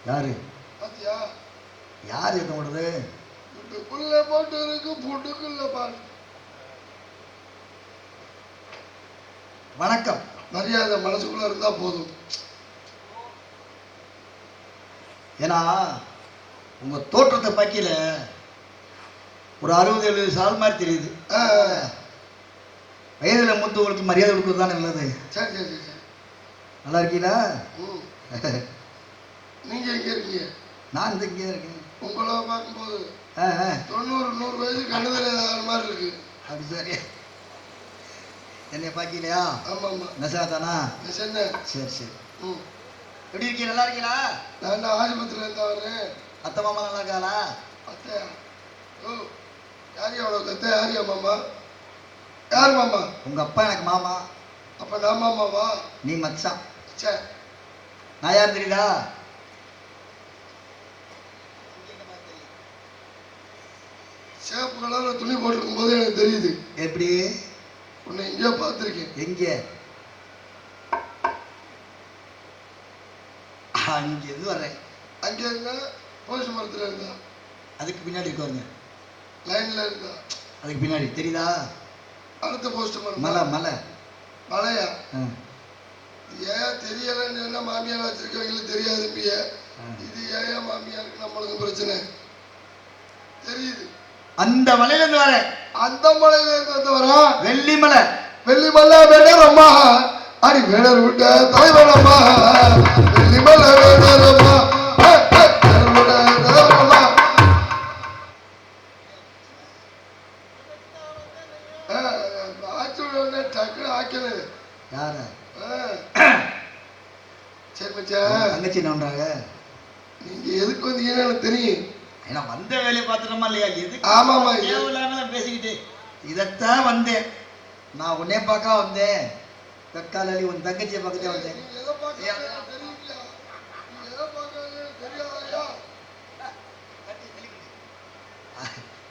யாரு பாத்தியா? யார் எத்த ஓடுது? புட்டுக்குள்ள போட்டு இருக்கு, புட்டுக்குள்ள பாரு. வணக்கம். மரியாதை மனசுக்குள்ள இருந்தா போதும். ஏன்னா உங்க தோற்றத்தை பக்கில ஒரு 60-70 சால் மாதிரி தெரியுது. வயதுல மூத்தவங்களுக்கு மரியாதை கொடுக்குறது தான் நல்லது. சரி சரி சரி சரி. நல்லா இருக்கீங்களா? நீங்க எங்க இருக்கீங்க? நான் இந்த இங்கே இருக்கேன். உங்களை பார்க்கும்போது 90-100 வயசு கண்டுதல் மாதிரி இருக்கு. அப்படி சரி. என்னைய பார்க்கலையா? ஆமா ஆமா. நெசா தானா? நெசன்னு. சரி சரி. எப்படி இருக்கீங்க? நல்லா இருக்கீங்களா? நான் ஆஸ்பத்திரியில இருந்தா வரேன். அத்தை மாமா நல்லா இருக்காளா? அத்தையா? ஓ யாரியா அவ்வளோ அத்தை? யாரியா மாமா? யார் மாமா? உங்க அப்பா எனக்கு மாமா. அப்ப நான் மாமாவா? நீ மச்சான். சே, நான் யார் தெரியுதா? சேப்பு கலர்ல துணி போட்டிருக்கும் போது எனக்கு தெரியுது. எப்படி? உன்னை எங்கேயோ பார்த்துருக்கேன். எங்கே? அங்கே இருந்து வர்றேன். அங்கே இருந்தா போஸ்ட் மரத்துல இருந்தா? அதுக்கு பின்னாடி இருக்காருங்க. லைன்ல இருந்தா? அதுக்கு பின்னாடி தெரியுதா? அடுத்த போஸ்ட் மரம். மலை மலை மலையா? ஏன் தெரியலன்னு சொன்னா மாமியார் வச்சிருக்கவங்களுக்கு தெரியாது. இது ஏன் மாமியாருக்கு நம்மளுக்கு பிரச்சனை தெரியுது. அந்த மலையில இருந்து வர. அந்த மலையில இருந்து வரா? வெள்ளிமலை. வெள்ளிமலை வேணரம்மா, அடி வேணர் விட்ட தலைவரம்மா. வெள்ளிமலை வேணரம்மா, டக்குனு ஆக்கல. யார? சரி மச்சான், தங்கச்சி நன்றாங்க. நீங்க எதுக்கு வந்தீங்கன்னு எனக்கு தெரியும். ஏன்னா வந்த வேலையை பார்த்துட்டோமா இல்லையா? எதுக்கு? ஆமாமா, தேவையில்லாம பேசிக்கிட்டு இதைத்தான் வந்தேன். நான் உன்னே பார்க்க வந்தேன். தக்காளி உன் தங்கச்சியை பார்க்கத்தே வந்தேன்.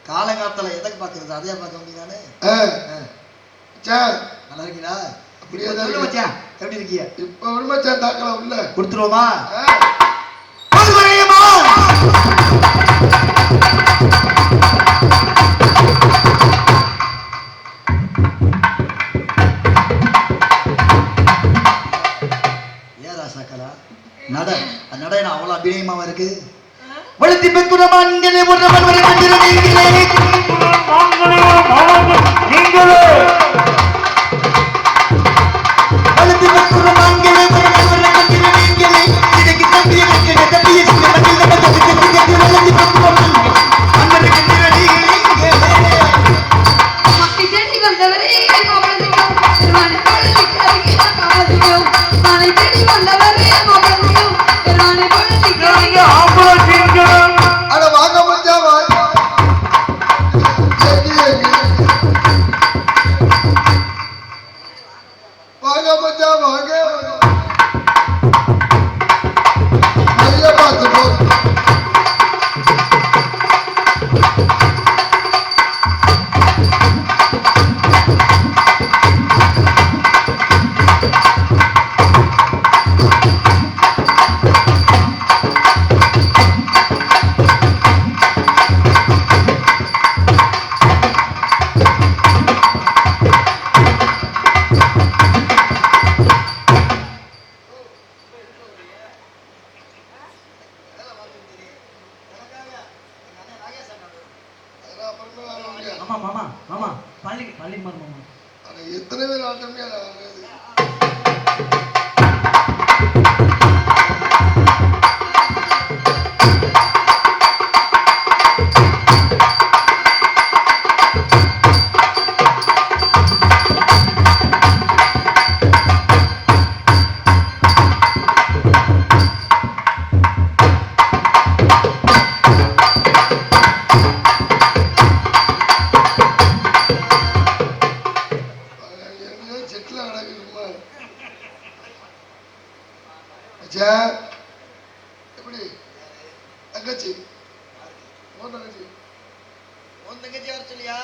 காலங்காலத்துல எதை பார்க்கறது? அதையா பார்க்க வேண்டியதானே. நல்லா இருக்கீங்களா? அப்படியே தான் மச்சான். எப்படி இருக்கீங்க? இப்ப ஒரு மச்சான் தாக்கலாம் உள்ள கொடுத்துருவோமா? நட நட அவ்வளவு அபிநயமாவா இருக்கு. வழுத்தி பெக்குறமா நீங்களே போடுறவன் வரை மந்திர நீங்களே நீங்களே வழுத்தி பெக்குறமா நீங்களே போடுறவன் வரை மந்திர நீங்களே இதுக்கு தம்பிய கட்ட தம்பிய சின்ன மத்தில மத்தில வழுத்தி பெக்குறமா மந்திர நீங்களே மத்தி தேடி வந்தவரே மாமனியோ திருவாணி பழனிக்கு காவதியோ நாளை தேடி வந்தவரே மாமனியோ திருவாணி பழனிக்கு ஆம்பள அட வாங்க மச்சான் வாங்க. வாங்க மச்சான் வாங்க. நிறைய பார்த்து போ. எத்தனை பேர் ஆட்டமே எப்படி தங்கச்சி தங்கச்சி வர சொல்லியா?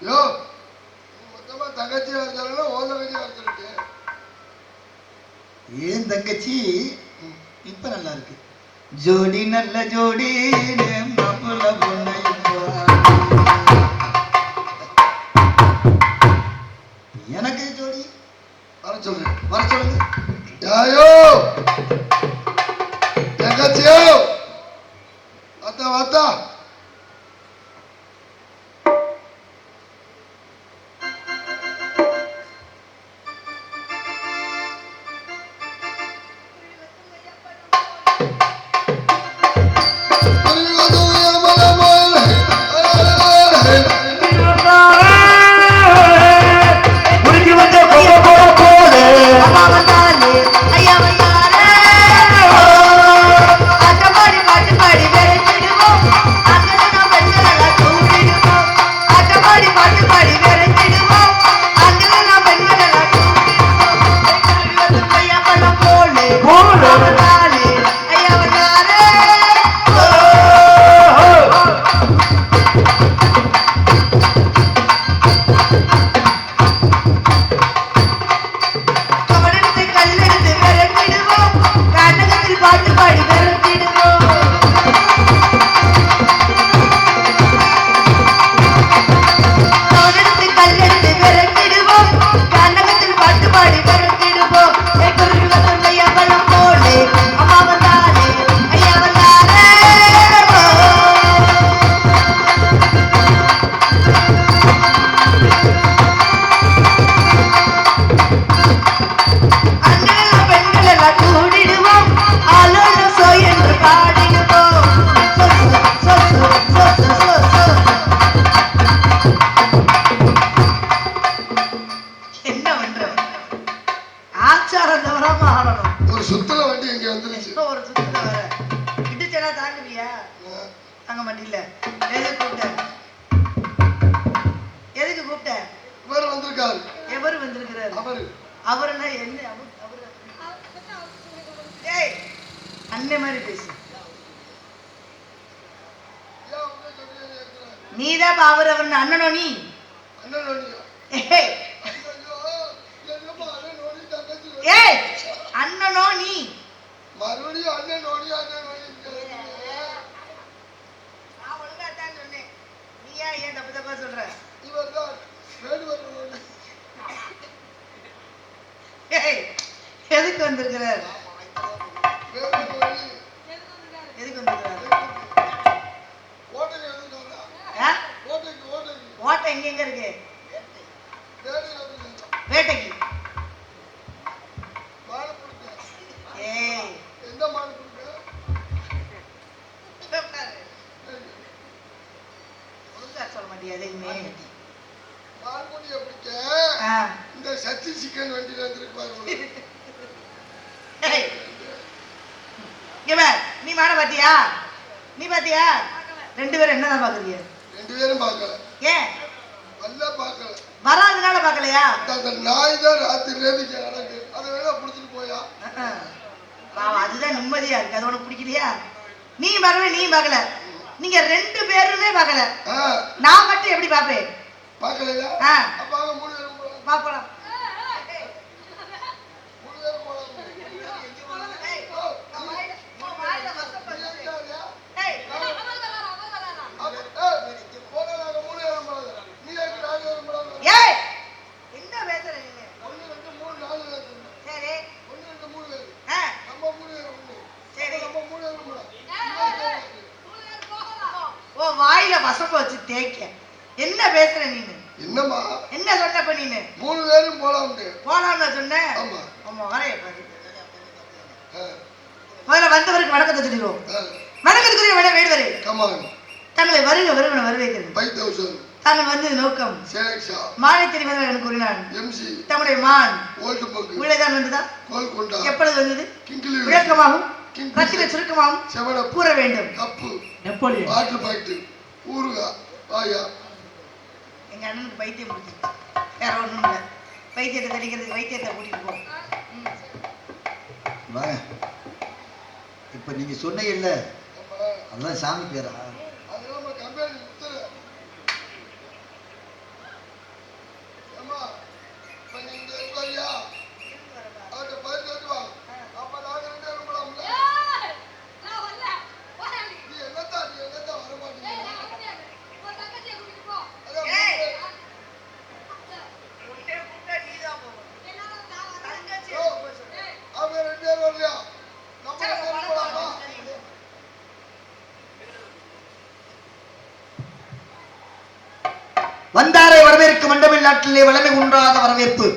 யோ மொத்தமா தங்கச்சி வர சொல்லல, ஓ தங்கச்சி வர சொல்லிட்டு. ஏன் தங்கச்சி இப்ப நல்லா இருக்கு. ஜோடி நல்ல ஜோடி மாப்பிள்ள பொண்ணு எனக்கு ஜோடி வர சொல்றேன். வர சொல்லுங்க. யாயோ எங்காச்சியோ அத்தா வாத்தா முடிஞ்சு வச்ச போக போது அம்மா வந்தாலே ஐயா வந்தாலே ஆட்டமாடி பாட்டு பாடி விரைச்சிடுவோம் அங்கதான் பெண்களெல்லாம் கூடிடுவோம் ஆட்டமாடி பாட்டு பாடி விரைச்சிடுவோம் அங்கதான் பெண்களெல்லாம் கூடிடுவோம் ஐயா பழம் போலே வந்தாலே ஐயா வந்தாலே கவனத்தை கல்லெடுத்து விரட்டிடுவோம் கண்ணகத்தில் பாட்டு பாடி விரட்டிடுவோம் கவனத்தை கல்லெடுத்து விரட்டிடுவோம் கண்ணகத்தில் பாட்டு பாடி விரட்டிடுவோம் ஐயா பழம் போலே அம்மா வந்தாலே ஐயா வந்தாலே அண்ணன் பெண்கள் எல்லாம் கூடிடுவோம் ஆலோல சோ என்று பாடிடுவோம் so, so, so, so, so, so, so. என்ன பண்ற ஆச்சாரம் தவறாம ஆடணும் ஒரு சுத்தல வண்டி இங்க வந்துருச்சு. இப்ப ஒரு சுத்தம் வர இடிச்சடா தாங்குவியா தாங்க மாட்டீல்ல எதுக்கு கூப்பிட்ட எதுக்கு கூப்பிட்ட இவர் வந்திருக்காரு. எவரு வந்திருக்கிறாரு அவரு அவருன்னா என்ன அவரு ஏய் அண்ணே மாதிரி பேசு ஏன் உங்க சொல்றீங்க கேக்குறேன். நீதான் அவர் அவன் அண்ணனோ நீ அண்ணன் நோனியா? ஏய் ஐயோ, என்னம்மா அண்ணன் நோனி தங்கச்சி நோனி? ஏய் அண்ணனோ நீ மறுபடியும் அண்ணன் நோனி கேக்குறீங்க. நான் ஒழுங்கா தான் சொன்னேன் நீயா ஏன் தப்பு தப்பா சொல்ற இவர்தான் வேடுவர் நோனி. ஏய் எதுக்கு வந்திருக்கிறார் வேடுவர் நோனி. எதுக்கு வந்திருக்கிறார் ஓட்டைக்கு வந்துருக்காரா? ஆ? ஓட்டைக்கு ஓட்டை எங்க இருக்கு வேடுவர் வந்துருக்காரா? வேட்டைக்கு மாடு பிடிக்க. ஏய் எந்த மாடு பிடிக்க? ஒழுங்கா சொல்ல மாட்டியா எதையுமே மார்கொடியை பிடிக்க ஆ. இந்த சச்சி சிக்கன் வண்டியில வந்திருப்பாரு. ஏய் இங்க பார், நீ மாட பாத்தியா நீ பாத்தியா ரெண்டு பேரும் என்னதான் பாக்குறீங்க ரெண்டு பேரும் பார்க்கல. ஏன் நல்லா பார்க்கல. வராதனால பாக்கலையா அந்த நாய் தான் ராத்திரில இருந்து நடக்கு. அதை வேணா புடிச்சிட்டு போயா? பாவம் அதுதான் நிம்மதியா இருக்கு அது உனக்கு பிடிக்கலையா நீ பார்க்கல நீ பார்க்கல நீங்க ரெண்டு பேருமே பார்க்கல நான் மட்டும் எப்படி பாப்பேன் பார்க்கலையா? ஆ. அப்ப அவங்க மூணு பேரும் போலாம். பாப்பலாம் மூணு பேரும் போலாம். போனா நாங்க மூணு பேரும் போலாம். நீ எதுக்கு நாலு பேரும் போலாம்? ஏய் என்ன பேசுற நீங்க 1 2 3 4 பேர். சரி 1 2 3 பேர். ஆ நம்ம மூணு பேரும் ஒண்ணு. சரி நம்ம மூணு பேரும் போலாம். ஓ வாயில வசப்ப வச்சு தேய்க்க என்ன பேசுற நீனு என்னம்மா என்ன சொன்னப்ப நீனு மூணு பேரும் போலாம்னு? போலாம்னு சொன்ன ஆமா. ஆமா வரைய பாரு ஆ. முதல்ல வந்தவருக்கு வணக்கத்தை சொல்லிடுவோம் ஆ. வணக்கத்துக்குரிய வேடுவரே கமான். தங்களை வருக வருவன வரவேற்கிறது 5000 தாங்கள் வந்தது நோக்கம் சேலக்ஷா மாலை தெரிவது எனக்கு கூறினான் எம்சி தம்முடைய மான் ஓல்ட் பங்கு உள்ளதான் வந்ததா கோல்கொண்டா எப்பொழுது வந்தது கிங்கிலி விளக்கமாகவும் கிங் ரத்தின சுருக்கமாகவும் செவன கூற வேண்டும் கப்பு நெப்போலியன் வாட்டர் பாக்கெட் ஊருகா ஆயா எங்க அண்ணனுக்கு பைத்தியம் முடிச்சு வேற ஒண்ணும் இல்ல பைத்தியத்தை கடிக்கிறதுக்கு வைத்தியத்தை கூட்டிட்டு போ வாங்க. இப்ப நீங்க சொன்னீங்கல்ல அதெல்லாம் சாமி பேரா? அதெல்லாம் நம்ம கம்பெனி முத்துற அம்மா இப்ப நீங்க இருக்காரியா அவட்ட பதில் சொல்லுவா அப்ப நாங்க ரெண்டு பேரும் போலாம்ல வந்தாரை வரவேற்கும் மண்டபல் நாட்டிலே வளமை குன்றாத வரவேற்பு.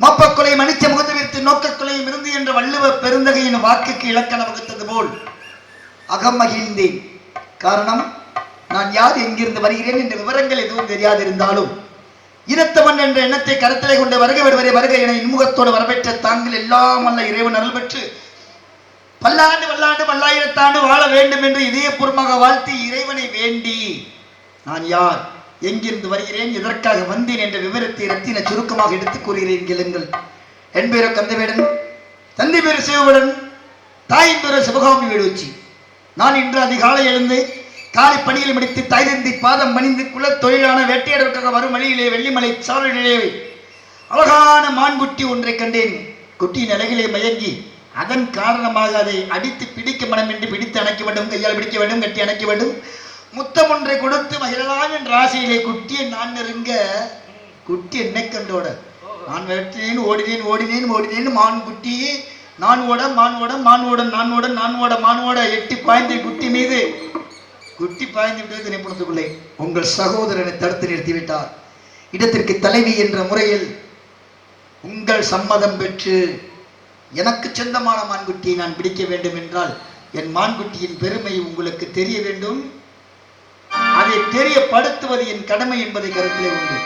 மொப்பக்குலை மணிச்ச முகத்து வைத்து நோக்கக்குலையும் இருந்து என்ற வள்ளுவ பெருந்தகையின் வாக்குக்கு இலக்கணம் வகுத்தது போல் அகம் மகிழ்ந்தேன். காரணம், நான் யார், எங்கிருந்து வருகிறேன் என்ற விவரங்கள் எதுவும் தெரியாதிருந்தாலும் இனத்தவன் என்ற எண்ணத்தை கருத்திலே கொண்டு வருகை வருவரை வருகை என இன்முகத்தோடு வரவேற்ற தாங்கள் எல்லாம் அல்ல இறைவன் அருள் பெற்று பல்லாண்டு பல்லாண்டு பல்லாயிரத்தாண்டு வாழ வேண்டும் என்று இதயபூர்வமாக வாழ்த்தி இறைவனை வேண்டி நான் யார், எங்கிருந்து வருகிறேன், எதற்காக வந்தேன் என்ற விவரத்தை ரத்தின சுருக்கமாக எடுத்துக் கூறுகிறேன் கேளுங்கள். என் பேரோ கந்தவேடன், தந்தை பேரு சிவவுடன், தாயின் பேரோ சிவகாமி வேடுச்சி. நான் இன்று அதிகாலை எழுந்து காலை பணியில் முடித்து தாய் தந்தை பாதம் பணிந்து குல தொழிலான வேட்டையாடுவதற்காக வரும் வழியிலே வெள்ளிமலை சாலையிலே அழகான மான்குட்டி ஒன்றை கண்டேன். குட்டியின் அழகிலே மயங்கி அதன் காரணமாக அதை அடித்து பிடிக்க மனம் என்று பிடித்து அணைக்க வேண்டும், கையால் பிடிக்க வேண்டும், கட்டி அணைக்க வேண்டும், முத்தம் ஒன்றை கொடுத்து மகிழலாம் என்ற ஆசையிலே குட்டியை நான் நெருங்க குட்டி என்னை கண்டோட நான் வெற்றினேன், ஓடினேன் ஓடினேன் ஓடினேன். மான் குட்டி நான் ஓட மான் ஓட மான் ஓட நான் ஓட நான் ஓட மான் ஓட எட்டி பாய்ந்து குட்டி மீது குட்டி பாய்ந்து விட்டது நினைப்புறதுக்குள்ளே உங்கள் சகோதரனை தடுத்து நிறுத்திவிட்டார். இடத்திற்கு தலைவி என்ற முறையில் உங்கள் சம்மதம் பெற்று எனக்கு சொந்தமான மான்குட்டியை நான் பிடிக்க வேண்டும் என்றால் என் மான்குட்டியின் பெருமை உங்களுக்கு தெரிய வேண்டும். அதை தெரியப்படுத்துவது என் கடமை என்பதை கருத்திலே உண்டு.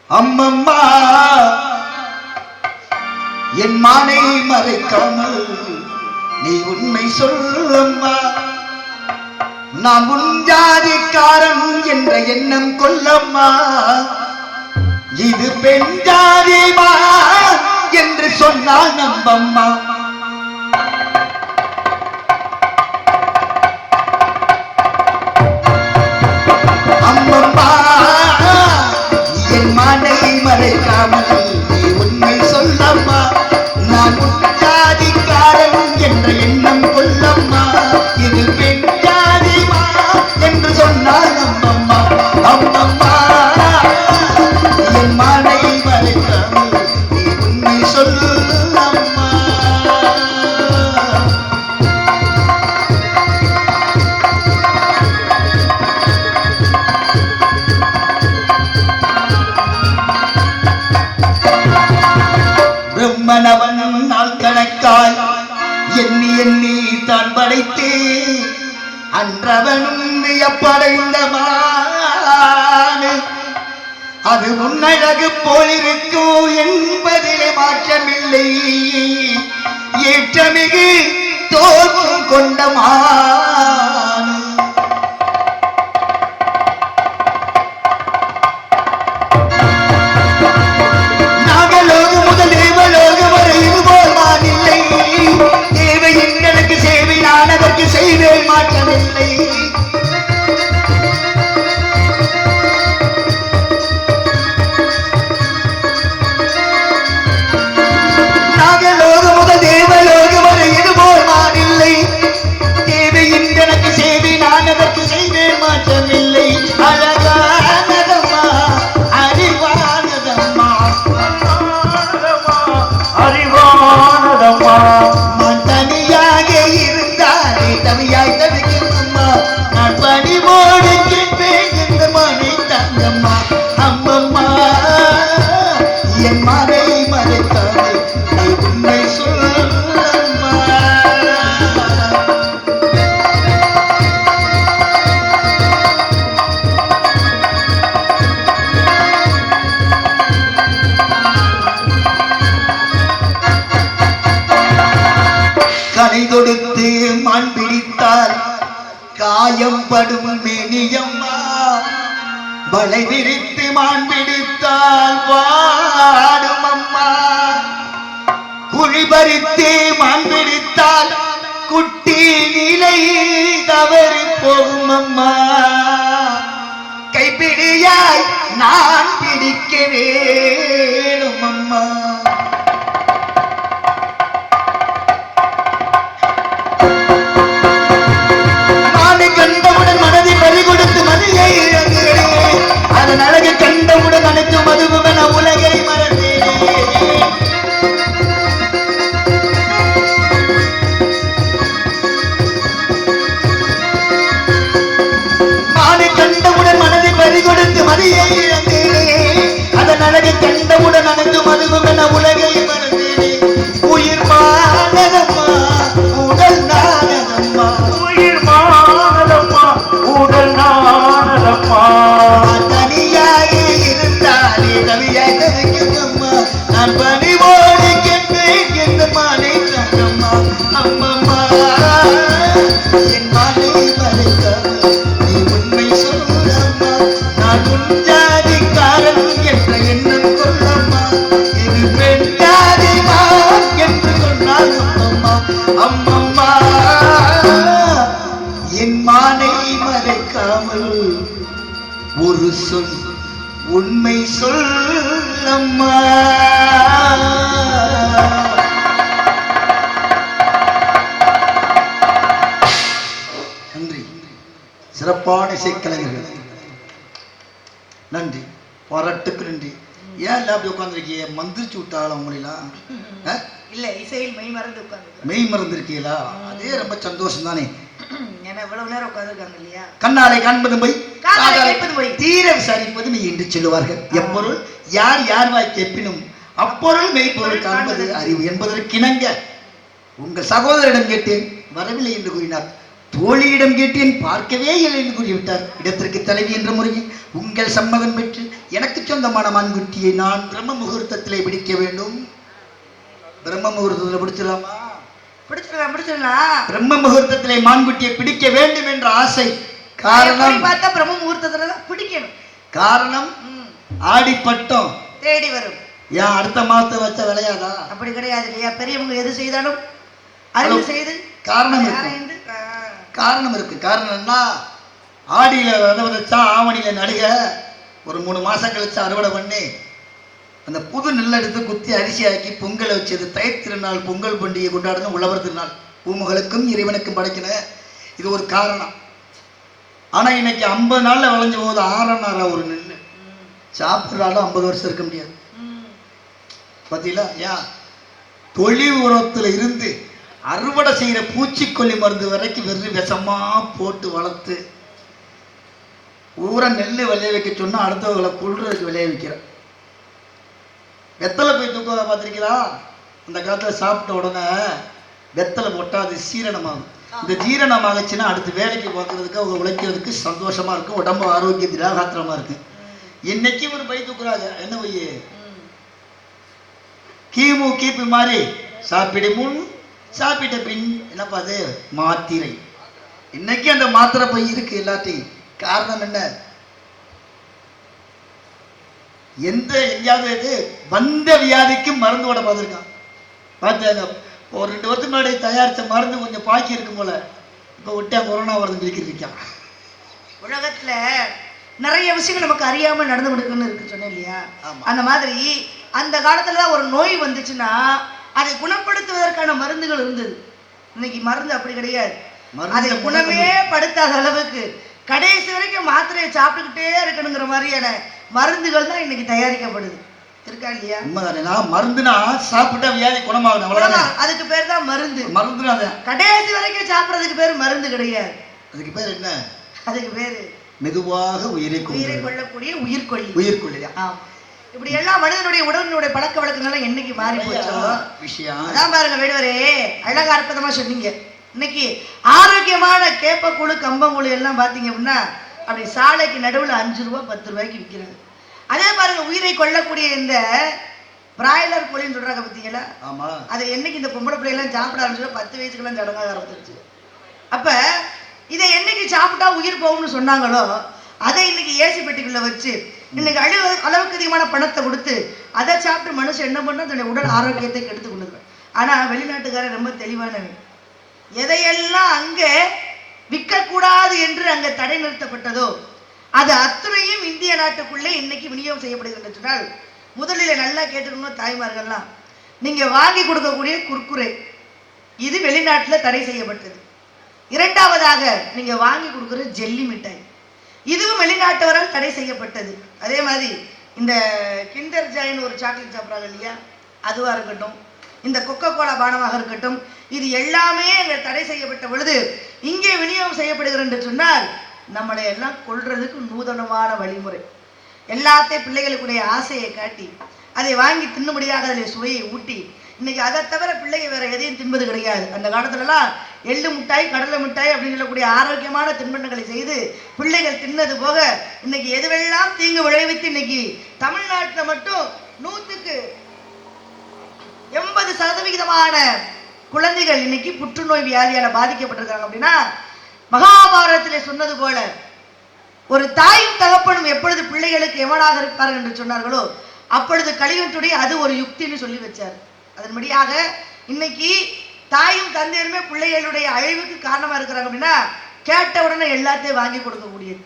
அம்மம்மா என் மானை மறைக்காமல் நீ உண்மை சொல்லம்மா. நான் உன் ஜாதிக்காரன் என்ற எண்ணம் கொல்லம்மா. இது பெண் ஜாதிமா என்று சொன்னால் நம்பம்மா. அம்மம்மா என் மானை மறைக்காமல் நீ உண்மை சொல்லம்மா. நான் உன் ஜாதிக்காரன் என்ற எண்ணம் கொல்லம்மா. இது பெண் ஜாதிமா என்று சொன்னால் நம்பம்மா. அம்மம்மா என் மானை மறைக்காமல் நீ உண்மை சொல்லம்மா. பிரம்மனவன் நாள் கணக்காய் எண்ணி எண்ணி தான் படைத்தே அன்றவனும் வியப்படைந்தமானு அது உன்னழகு போலிருக்கும் என்பதிலே மாற்றமில்லை. ஏற்றமிகு தோற்றம் கொண்டமானு நாகலோகம் முதல் தேவலோகம் வரை இதுபோல் மானில்லை. தேவை எங்களுக்கு சேவை நான் அதற்கு செய்வேன் மாற்றமில்லை. நாகலோகம் முதல் தேவலோகம் வரை இதுபோல் மானில்லை. தேவை எனக்கு சேவை நான் அதற்கு செய்வேன் மாற்றமில்லை. அழகானதம்மா அறிவானதம்மா அறிவானதம்மா. நான் தனியாக இருந்தாலே தனியாய் தவிக்கிறம்மா. நான் பணிவோடு கேட்பேன் இந்த மனை தங்கம்மா. அம்மம்மா என் மனை மறைக்காதே நீ உண்மை சொல்லம்மா. கனை தொடுத்து மான் பிடித்தால் காயம்படும் மேனியம்மா. வலை விரித்து மான் பிடித்தால் வாடும் அம்மா. குழி பறித்து மான் பிடித்தால் குட்டி நிலை தவறி போகும் அம்மா. கைப்பிடியாய் நான் பிடிக்க வேணும் அம்மா. கண்டவுடன் மனதை பறி கொடுத்து மதியை இழங்குகிறேன். அதன் அழகு கண்டவுடன் அனைத்து மதுவும் என உலகை மறந்தேன். என் மாலை மறைக்காமல் நீ உண்மை சொல்லம்மா. நான் உன் ஜாதிக்காரன் என்ற எண்ணம் கொள்ளம்மா. இது பெண் ஜாதிதான் என்று சொன்னால் அம்மம்மா அம்மம்மா. என் மாலை மறைக்காமல் ஒரு சொல் உண்மை சொல்லம்மா. நன்றி. சிறப்பான இசைக்கலைஞர்கள் நன்றி. பாராட்டுக்கு நன்றி. ஏன் அப்படி உட்காந்துருக்கீங்க? மந்திரிச்சு விட்டாங்களா உங்களெல்லாம்? இல்ல, இசையில் மெய் மறந்து உட்கார்ந்து மெய் மறந்துருக்கீங்களா? அதே ரொம்ப சந்தோஷம் தானே. ஏன்னா இவ்வளவு நேரம் உட்கார்ந்துருக்காங்க இல்லையா? கண்ணாலை காண்பது பொய், காதாலை கேட்பது பொய், தீர விசாரிப்பது மெய் என்று சொல்லுவார்கள். எப்பொருள் யார் யார் வாய் கேட்பினும் அப்பொருள் மெய்ப்பொருள் காண்பது அறிவு என்பதற்கிணங்க உங்கள் சகோதரிடம் கேட்டேன், வரவில்லை என்று கூறினார். தோழியிடம் கேட்டேன், பார்க்கவே இல்லை என்று கூறிவிட்டார். இடத்திற்கு தலைவி என்ற முறையில் உங்கள் சம்மதம் பெற்று எனக்கு சொந்தமான மான்குட்டியை நான் பிரம்ம முகூர்த்தத்திலே பிடிக்க வேண்டும். பிரம்ம முகூர்த்தத்தில் பிடிச்சிடலாமா? பிடிச்சிடலாம். பிரம்ம முகூர்த்தத்திலே மான்குட்டியை பிடிக்க வேண்டும் என்ற ஆசை. காரணம் பார்த்தா பிரம்ம முகூர்த்தத்துல தான் பிடிக்கணும். காரணம் ஆடிப்பட்டம் தேடி வரும். ஏன் அடுத்த மாசத்தை வச்ச விளையாதா? அப்படி கிடையாது இல்லையா? பெரியவங்க எது செய்தாலும் அறிவு செய்து காரணம் இருக்கு. காரணம் இருக்கு. காரணம் என்ன? ஆடியில விதை விதைச்சா ஆவணியில நடுக ஒரு 3 மாசம் கழிச்சு அறுவடை பண்ணி அந்த புது நெல் எடுத்து குத்தி அரிசியாக்கி பொங்கலை வச்சது. தைத் திருநாள் பொங்கல் பண்டிகை கொண்டாடுறது உழவர் திருநாள். பூமகளுக்கும் இறைவனுக்கும் படைக்கணும். இது ஒரு காரணம். ஆனா இன்னைக்கு 50 நாள்ல விளைஞ்ச போது 6 ஒரு நெல் சாப்பிட்றாலும் 50 வருஷம் இருக்க முடியாது. பார்த்தீங்களா? ஏன் தொழில் உரத்துல இருந்து அறுவடை செய்யற பூச்சிக்கொல்லி மருந்து வரைக்கும் வெறும் விஷமா போட்டு வளர்த்து ஊரை நெல் விளைய வைக்க சொன்னா அடுத்தவங்களை கொள்றதுக்கு விளைய வைக்கிற. வெத்தலை போய் தூக்க பார்த்துருக்கிறா? அந்த காலத்துல சாப்பிட்ட உடனே வெத்தலை போட்டா அது சீரணமாகும். இந்த ஜீரணம் ஆச்சுன்னா அடுத்து வேலைக்கு பார்க்கறதுக்கு அவங்க உழைக்கிறதுக்கு சந்தோஷமா இருக்கும், உடம்பு ஆரோக்கிய திராகாத்திரமா இருக்கு. இன்னைக்கு ஒரு பை தூக்குறாங்க. என்ன பைய? கிபி மாதிரி சாப்பிடு முன் சாப்பிட்ட பின் என்னப்பா அது? மாத்திரை. இன்னைக்கு அந்த மாத்திரை பை இருக்கு எல்லாத்தையும். காரணம் என்ன? எங்கேயாவது வந்த வியாதிக்கு மருந்து ஓட பார்த்துருக்கான். பார்த்தாங்க ஒரு 2 வருஷத்துக்கு முன்னாடி தயாரிச்ச மருந்து கொஞ்சம் பாக்கி இருக்கும் போல இப்ப விட்டா கொரோனா வருதுன்னு சொல்லிக்கிட்டு. உலகத்துல நிறைய விஷயங்கள் நமக்கு அறியாம நடந்து கொடுக்குன்னு இருக்கு சொன்னேன் இல்லையா? அந்த மாதிரி அந்த காலத்துலதான் ஒரு நோய் வந்துச்சுன்னா அதை குணப்படுத்துவதற்கான மருந்துகள் இருந்தது. இன்னைக்கு மருந்து அப்படி கிடையாது. அதை குணமே படுத்தாத அளவுக்கு கடைசி வரைக்கும் மாத்திரையை சாப்பிட்டுக்கிட்டே இருக்கணுங்கிற மாதிரியான மருந்துகள் தான் இன்னைக்கு தயாரிக்கப்படுது. இருக்கா இல்லையா? மருந்துனா சாப்பிட்டா வியாதி குணமாகும். அதுக்கு பேர் தான் மருந்து. மருந்து கடைசி வரைக்கும் சாப்பிடறதுக்கு பேர் மருந்து கிடையாது. அதுக்கு பேர் என்ன? அதுக்கு பேரு மெதுவாக உயிரை கொள்ளக்கூடிய உயிர்கொல்லி. உயிர்கொல்லி. இப்படி எல்லாம் மனிதனுடைய உடலினுடைய பழக்க வழக்கங்கள்லாம் என்னைக்கு மாறி போச்சோ விஷயம். அதான் பாருங்க வேடுவரே, அழகா அற்புதமா சொன்னீங்க. இன்னைக்கு ஆரோக்கியமான கேப்பக்கூழு கம்பங்கூழு எல்லாம் பாத்தீங்க அப்படின்னா அப்படி சாலைக்கு நடுவில் 5 ரூபா 10 ரூபாய்க்கு விற்கிறது. அதே பாருங்க உயிரை கொள்ளக்கூடிய இந்த பிராய்லர் கோழின்னு சொல்றாங்க பார்த்தீங்களா? அது என்னைக்கு இந்த பொம்பளை பிள்ளைலாம் சாப்பிட ஆரம்பிச்சு 10 வயசுக்கெல்லாம் சடங்காக ஆரம்பிச்சிருச்சு. அப்ப இதை என்னைக்கு சாப்பிட்டா உயிர் போகும்னு சொன்னாங்களோ அதை இன்னைக்கு ஏசி பெட்டிக்குள்ள வச்சு இன்னைக்கு அளவுக்கு அதிகமான பணத்தை கொடுத்து அதை சாப்பிட்டு மனுஷன் என்ன பண்ணா தன்னுடைய உடல் ஆரோக்கியத்தை கெடுத்து கொண்டு. ஆனா வெளிநாட்டுக்காரர் ரொம்ப தெளிவானவன். எதையெல்லாம் அங்கே விற்கக்கூடாது என்று அங்கே தடை நிறுத்தப்பட்டதோ அது அத்தனையும் இந்திய நாட்டுக்குள்ளே இன்னைக்கு விநியோகம் செய்யப்படுகிறது சொன்னால், முதலில் நல்லா கேட்டுக்கணும் தாய்மார்கள்லாம், நீங்க வாங்கி கொடுக்கக்கூடிய குர்குரே இது வெளிநாட்டில் தடை செய்யப்பட்டது. இரண்டாவதாக நீங்க வாங்கி கொடுக்குற ஜெல்லி மிட்டாய் இதுவும் வெளிநாட்டவரால் தடை செய்யப்பட்டது. அதே மாதிரி இந்த கிண்டர் ஜாய்னு ஒரு சாக்லேட் சாப்பிட்றாங்க இல்லையா, அதுவா இருக்கட்டும், இந்த கொக்கோ கோலா பானமாக இருக்கட்டும், இது எல்லாமே அங்கே தடை செய்யப்பட்ட பொழுது இங்கே விநியோகம் செய்யப்படுகிறது என்று சொன்னால் நம்மளை எல்லாம் கொள்றதுக்கு நூதனமான வழிமுறை. எல்லாத்தையும் பிள்ளைகளுக்குடைய ஆசையை காட்டி அதை வாங்கி தின்னும்படியாக அதில் சுவையை ஊட்டி இன்னைக்கு அதை தவிர பிள்ளைங்க வேற எதையும் தின்பது கிடையாது. அந்த காலத்துலலாம் எள்ளு மிட்டாய் கடலை மிட்டாய் அப்படின்னு சொல்லக்கூடிய ஆரோக்கியமான தின்பண்டங்களை செய்து பிள்ளைகள் தின்னது போக இன்னைக்கு எதுவெல்லாம் தீங்கு விளைவித்து இன்னைக்கு தமிழ்நாட்டில் மட்டும் 100க்கு 80% குழந்தைகள் இன்னைக்கு புற்றுநோய் வியாதியால பாதிக்கப்பட்டிருக்காங்க அப்படின்னா, மகாபாரதத்திலே சொன்னது போல ஒரு தாயும் தகப்பனும் எப்பொழுது பிள்ளைகளுக்கு எவனாக இருப்பார்கள் என்று சொன்னார்களோ அப்பொழுது கலியுகத்துடைய அது ஒரு யுக்தின்னு சொல்லி வச்சார். அதன்படியாக இன்னைக்கு தாயும் தந்தையருமே பிள்ளைகளுடைய அழிவுக்கு காரணமா இருக்கிறாங்க அப்படின்னா, கேட்ட உடனே எல்லாத்தையும் வாங்கி கொடுக்கக்கூடியது.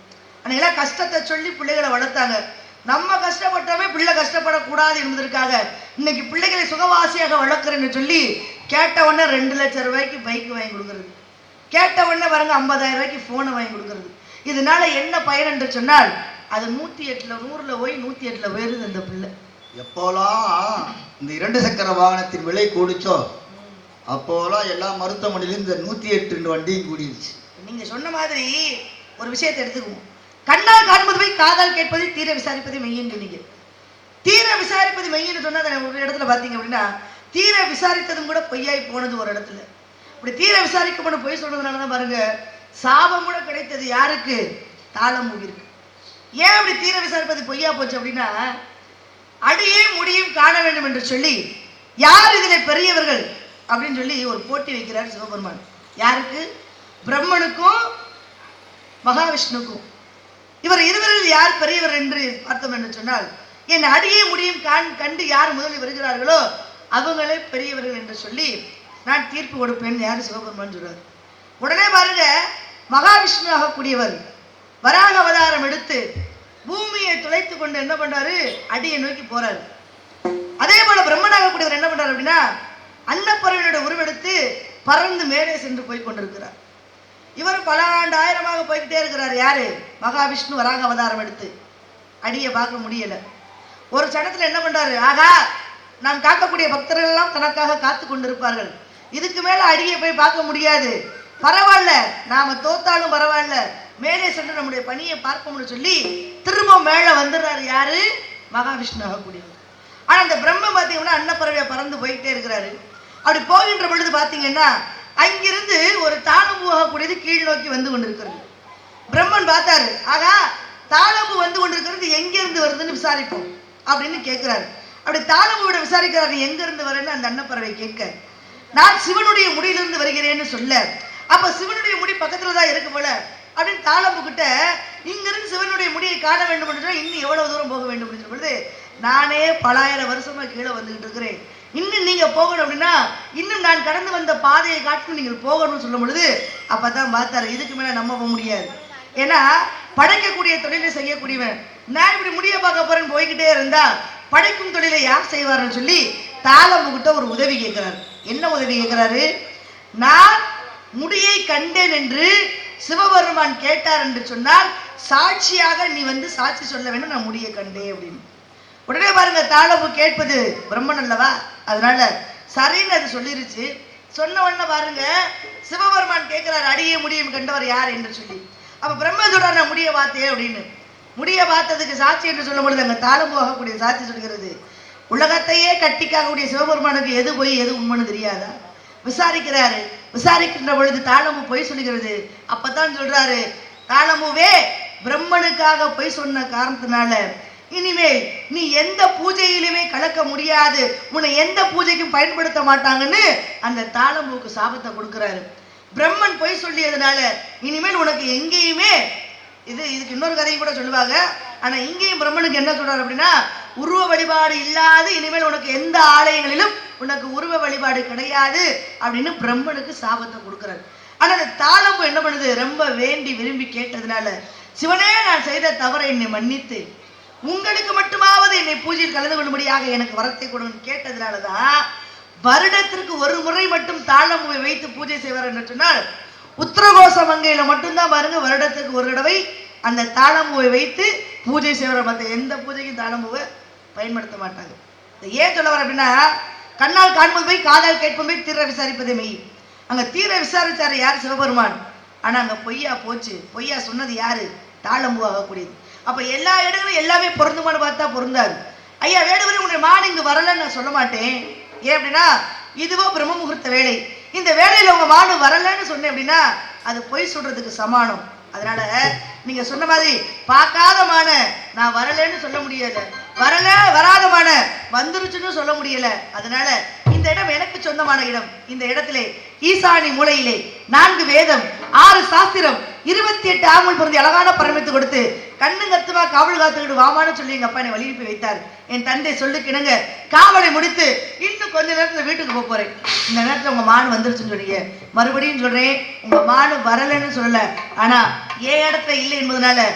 ஆனால் கஷ்டத்தை சொல்லி பிள்ளைகளை வளர்த்தாங்க. நம்ம கஷ்டப்பட்டோமே பிள்ளை கஷ்டப்படக்கூடாது என்பதற்காக இன்னைக்கு பிள்ளைகளை சுகவாசியாக வளர்க்குறேன்னு சொல்லி கேட்ட உடனே 2 லட்சம் ரூபாய்க்கு பைக் வாங்கி கொடுக்கறது, கேட்ட உடனே பாருங்க 50,000 ரூபாய்க்கு போனை வாங்கி கொடுக்கறது. இதனால என்ன பயன் என்று சொன்னால், அது 108ல் 100ல் போய் 108ல் போயிருது அந்த பிள்ளை. எப்போலாம் இந்த 2 சக்கர வாகனத்தின் விலை கூடிச்சோ அப்போலாம் எல்லா மருத்துவமனையிலும் இந்த 108 வண்டியும் கூடிடுச்சு. நீங்க சொன்ன மாதிரி ஒரு விஷயத்தை எடுத்துக்குவோம். கண்ணால் காண்பது போய் காதால் கேட்பதை தீர விசாரிப்பதை மெய்யன்னு சொன்னீங்க. தீர விசாரிப்பது மெய்யன்னு சொன்னா ஒரு இடத்துல பாத்தீங்க அப்படின்னா, தீர விசாரித்ததும் கூட பொய்யாய் போனது ஒரு இடத்துல. அப்படி தீர விசாரிக்கப்பட பொய் சொன்னதுனாலதான் பாருங்க சாபம் கூட கிடைத்தது. யாருக்கு? தாளம்பூவிற்கு. ஏன் அப்படி தீர விசாரிப்பது பொய்யா போச்சு அப்படின்னா, அடியே முடியும் காண வேண்டும் என்று சொல்லி யார் இதில் பெரியவர்கள் அப்படின்னு சொல்லி ஒரு போட்டி வைக்கிறார் சிவபெருமான். யாருக்கு? பிரம்மனுக்கும் மகாவிஷ்ணுக்கும். இவர் இருவரில் யார் பெரியவர் என்று பார்த்தோம் என்று சொன்னால், என் அடியே முடியும் கண்டு யார் முதலில் வருகிறார்களோ அவங்களே பெரியவர்கள் என்று சொல்லி நான் தீர்ப்பு கொடுப்பேன் யார்? சிவபெருமான் சொல்றார். உடனே பாருங்க மகாவிஷ்ணு ஆகக்கூடியவர் வராக அவதாரம் எடுத்து பூமியை துளைத்து கொண்டு என்ன பண்றாரு? அடியை நோக்கி போறாரு. அதே போல பிரம்மனாக கூடியவர் என்ன பண்றாரு அப்படின்னா, அன்னப்பறவையோட உருவெடுத்து பறந்து மேலே சென்று போய் கொண்டிருக்கிறார். இவர் பல ஆண்டு ஆயிரமாக போய்கிட்டே இருக்கிறார். யாரு? மகாவிஷ்ணு வராக அவதாரம் எடுத்து. அடியை பார்க்க முடியல. ஒரு சடத்துல என்ன பண்றாரு? ஆகா, நான் காக்கக்கூடிய பக்தர்கள் எல்லாம் தனக்காக காத்து கொண்டிருப்பார்கள், இதுக்கு மேல அடியை போய் பார்க்க முடியாது, பரவாயில்ல நாம தோத்தாலும் பரவாயில்ல, மேலே சென்று நம்முடைய பணியை பார்ப்போம்னு சொல்லி திரும்ப மேல வந்துடுறாரு. யாரு? மகாவிஷ்ணு ஆகக்கூடியவர். ஆனா அந்த பிரம்ம பாத்தீங்கன்னா அன்னப்பறவையை பறந்து போயிட்டே இருக்கிறாரு. அப்படி போகின்ற பொழுது பாத்தீங்கன்னா அங்கிருந்து ஒரு தாளம்பூ ஆகக்கூடியது கீழ் நோக்கி வந்து கொண்டிருக்கிறது. பிரம்மன் பார்த்தாரு, ஆகா தாளம்பூ வந்து கொண்டிருக்கிறது எங்க இருந்து வருதுன்னு விசாரிப்போம் அப்படின்னு கேட்கிறாரு. அப்படி தாளம்பூவிட விசாரிக்கிறாரு, எங்க இருந்து வரேன்னு அந்த அன்னப்பறவை கேட்க, நான் சிவனுடைய முடியிலிருந்து வருகிறேன்னு சொல்ல, அப்ப சிவனுடைய முடி பக்கத்துல தான் இருக்கு போல அப்படின்னு தாளம்பு கிட்ட, இங்கிருந்து சிவனுடைய முடியை காண வேண்டும் என்று இன்னும் எவ்வளவு தூரம் போக வேண்டும் அப்படின்னு பொழுது, நானே பல ஆயிரம் வருஷமா கீழே வந்துகிட்டு இருக்கிறேன், இன்னும் நீங்க போகணும் அப்படின்னா இன்னும் நான் கடந்து வந்த பாதையை காட்டும் நீங்கள் போகணும்னு சொல்லும் பொழுது அப்பதான் பார்த்தாரு, இதுக்கு மேல நம்ம போக முடியாது. ஏன்னா படைக்கக்கூடிய தொழிலை செய்யக்கூடியவன், நான் இப்படி முடிய பார்க்க போறேன்னு போய்கிட்டே இருந்தா படைக்கும் தொழிலை யார் செய்வார்னு சொல்லி தாளம்பு கிட்ட ஒரு உதவி கேட்கிறாரு. என்ன உதவி கேட்கிறாரு? நான் முடியை கண்டேன் என்று சிவபெருமான் கேட்டார் என்று சொன்னால் சாட்சியாக நீ வந்து சாட்சி சொல்ல வேண்டும், நான் முடியை கண்டேன் அப்படின்னு. உடனே பாருங்க தாளம்பு கேட்பது பிரம்மன் அல்லவா, அதனால சரின்னு அது சொல்லிருச்சு. சொன்ன உடனே பாருங்க சிவபெருமான் கேட்கிறார், அடியே முடியும் கண்டவர் யார் என்று சொல்லி. அப்ப பிரம்ம சொல்றார், நான் முடிய பார்த்தேன் அப்படின்னு. முடிய பார்த்ததுக்கு சாட்சி என்று சொல்லும் பொழுது அங்க தாளம்பு ஆகக்கூடிய சாட்சி சொல்கிறது, உலகத்தையே கட்டிக்காகக்கூடிய சிவபெருமானுக்கு எது போய் எது உண்மைன்னு தெரியாதா? விசாரிக்கிறாரு. விசாரிக்கின்ற பொழுது தாளம்பு பொய் சொல்லுகிறது. அப்பதான் சொல்றாரு, தாளம்புவே பிரம்மனுக்காக பொய் சொன்ன காரணத்தினால இனிமேல் நீ எந்த பூஜையிலுமே கலக்க முடியாது, உன்னை எந்த பூஜைக்கும் பயன்படுத்த மாட்டாங்கன்னு அந்த தாளம்புக்கு சாபத்தை கொடுக்கிறாரு. பிரம்மன் பொய் சொல்லியதுனால இனிமேல் உனக்கு எங்கேயுமே இதுக்கு இன்னொரு கதையும் கூட சொல்லுவாங்க. ஆனா இங்கேயும் பிரம்மனுக்கு என்ன சொல்றாரு அப்படின்னா, உருவ வழிபாடு இல்லாது இனிமேல் உனக்கு எந்த ஆலயங்களிலும் உனக்கு உருவ வழிபாடு கிடையாது அப்படின்னு பிரம்மனுக்கு சாபத்தை கொடுக்கிறாரு. ஆனா அந்த தாளம்பு என்ன பண்ணுது? ரொம்ப வேண்டி விரும்பி கேட்டதுனால, சிவனே நான் செய்த தவறை என்னை மன்னித்து உங்களுக்கு மட்டுமாவது என்னை பூஜையில் கலந்து கொள்ளும்படியாக எனக்கு வரத்தை கொடுன்னு கேட்டதுனாலதான் வருடத்திற்கு ஒரு முறை மட்டும் தாளம்புவை வைத்து பூஜை செய்வார் என்று சொன்னால், உத்தரகோச மங்கையில மட்டும்தான் பாருங்க வருடத்துக்கு ஒரு தடவை அந்த தாளம்புவை வைத்து பூஜை செய்வார். மற்ற எந்த பூஜைக்கும் தாளம்புவை பயன்படுத்த மாட்டாங்க. ஏன் சொல்ல வர அப்படின்னா, கண்ணால் காண்பது போய் காதால் கேட்பது போய் தீர விசாரிப்பதே மெய். அங்க தீர விசாரிச்சாரு யாரு? சிவபெருமான். ஆனா அங்க பொய்யா போச்சு. பொய்யா சொன்னது யாரு? தாளம்பு ஆகக்கூடியது. அப்ப எல்லா இடங்களும் எல்லாமே பொருந்துமான்னு பார்த்தா பொருந்தாது. ஐயா வேடுவரை உன்னை மான் இங்கு வரலன்னு நான் சொல்ல மாட்டேன். ஏன் அப்படின்னா இதுவோ பிரம்ம முகூர்த்த வேலை, இந்த வேலையில உங்க மானு வரலன்னு சொன்னேன் அப்படின்னா அது பொய் சொல்றதுக்கு சமானம். அதனால நீங்க சொன்ன மாதிரி பார்க்காத மான நான் வரலன்னு சொல்ல முடியாது. வரல வராத மான வந்துருச்சுன்னு சொல்ல முடியல. அதனால இந்த இடம் எனக்கு சொந்தமான இடம். இந்த இடத்திலே ஈசானி மூலையிலே 4 வேதம் 6 சாஸ்திரம் 28 ஆமூல் பொருந்தி அழகான பரமித்து கொடுத்து கண்ணு கத்துமா காவல் காத்துக்கிட்டு வாமான்னு சொல்லி எங்க அப்பா என்னை வழி அனுப்பி வைத்தார். என் தந்தை சொல்லுக்கிணங்க காவலை முடித்து இன்னும் கொஞ்ச நேரத்துல வீட்டுக்கு போக போறேன். இந்த நேரத்துல உங்க மானு வந்துருச்சுன்னு சொன்னீங்க. மறுபடியும் சொல்றேன், உங்க மானு வரலன்னு சொல்லல, ஆனா ஏன் இடத்துல இல்லை என்பதனால